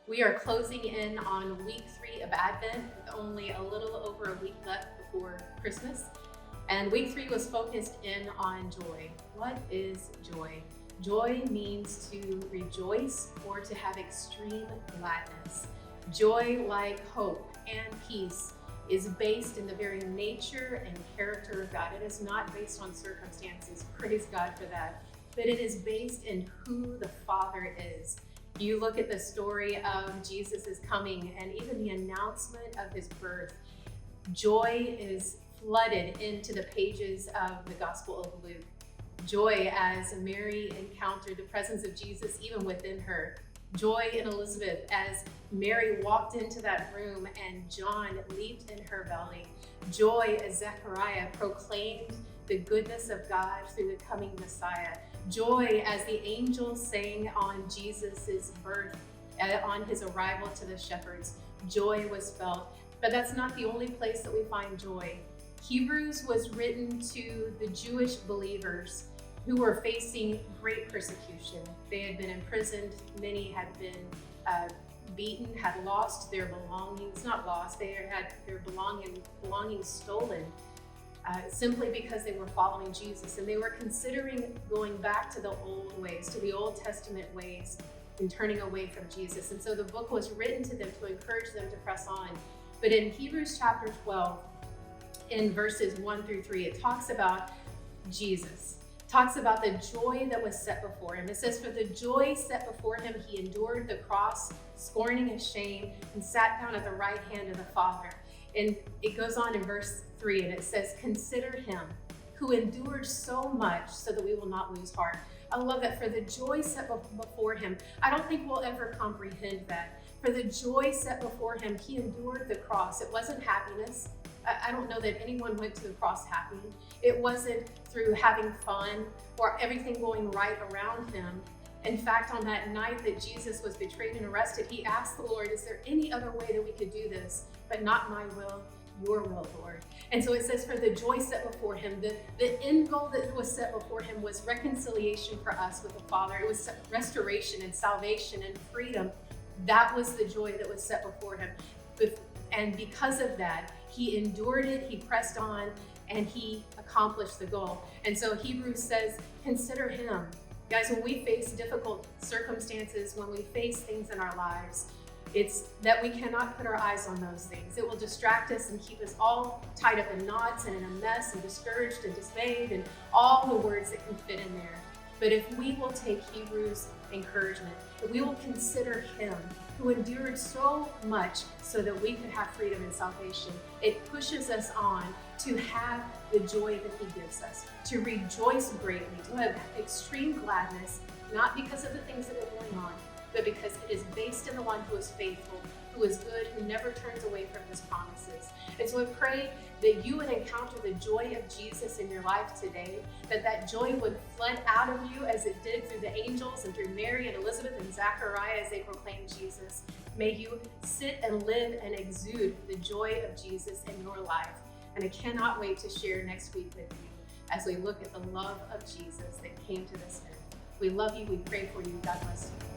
We are closing in on week 3 of Advent with only a little over a week left before Christmas. And week 3 was focused in on joy. What is joy? Joy means to rejoice or to have extreme gladness. Joy, like hope and peace, is based in the very nature and character of God. It is not based on circumstances. Praise God for that. But it is based in who the Father is. You look at the story of Jesus' coming and even the announcement of his birth. Joy is flooded into the pages of the Gospel of Luke. Joy as Mary encountered the presence of Jesus even within her. Joy in Elizabeth as Mary walked into that room and John leaped in her belly. Joy as Zechariah proclaimed the goodness of God through the coming Messiah. Joy as the angels sang on Jesus' birth, on his arrival to the shepherds. Joy was felt. But that's not the only place that we find joy. Hebrews was written to the Jewish believers who were facing great persecution. They had been imprisoned. Many had been beaten, had lost their belongings, not lost, they had their belongings stolen. Simply because they were following Jesus and they were considering going back to the old ways, to the Old Testament ways, and turning away from Jesus. And so the book was written to them to encourage them to press on. But in Hebrews chapter 12, in verses 1 through 3, it talks about Jesus. It talks about the joy that was set before him. It says, "For the joy set before him, he endured the cross, scorning his shame, and sat down at the right hand of the Father." And it goes on in verse 3 and it says, "Consider him who endured so much so that we will not lose heart." I love that. For the joy set before him. I don't think we'll ever comprehend that. For the joy set before him, he endured the cross. It wasn't happiness. I don't know that anyone went to the cross happy. It wasn't through having fun or everything going right around him. In fact, on that night that Jesus was betrayed and arrested, he asked the Lord, "Is there any other way that we could do this? But not my will, your will, Lord." And so it says, for the joy set before him, the end goal that was set before him was reconciliation for us with the Father. It was restoration and salvation and freedom. That was the joy that was set before him. And because of that, he endured it, he pressed on, and he accomplished the goal. And so Hebrews says, consider him. Guys, when we face difficult circumstances, when we face things in our lives, it's that we cannot put our eyes on those things. It will distract us and keep us all tied up in knots and in a mess and discouraged and dismayed and all the words that can fit in there. But if we will take Hebrews' encouragement, if we will consider him who endured so much so that we could have freedom and salvation, it pushes us on to have the joy that he gives us, to rejoice greatly, to have extreme gladness, not because of the things that are going on, but because it is based in the one who is faithful, who is good, who never turns away from his promises. And so I pray that you would encounter the joy of Jesus in your life today, that joy would flood out of you as it did through the angels and through Mary and Elizabeth and Zechariah as they proclaimed Jesus. May you sit and live and exude the joy of Jesus in your life. And I cannot wait to share next week with you as we look at the love of Jesus that came to this earth. We love you. We pray for you. God bless you.